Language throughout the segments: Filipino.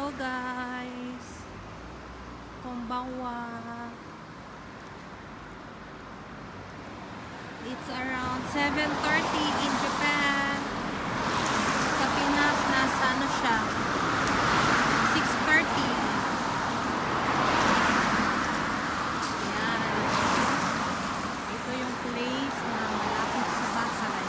Hello guys, konbanwa. It's around 7:30 in Japan. Sa Pinas, nasa ano siya? 6:30. Yan. Ito yung place na malapit sa bahay.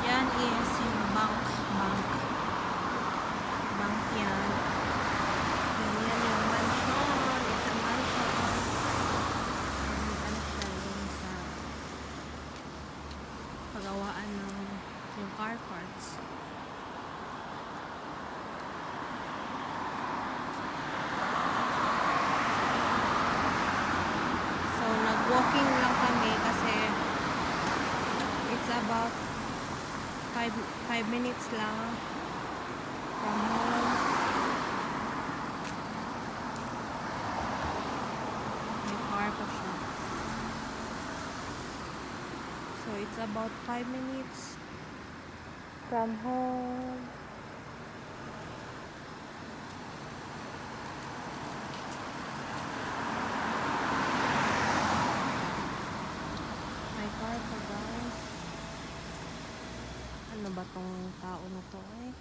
Yan is yung bank yan. Yan yung mansion. It's a mansion. And ano siya dun sa pagawaan ng yung car parts. So nag-walking lang kami kasi it's about 5 minutes lang from home. May car pa siya. So it's about 5 minutes from home. May car pa guys. Ano ba tong tao na to eh?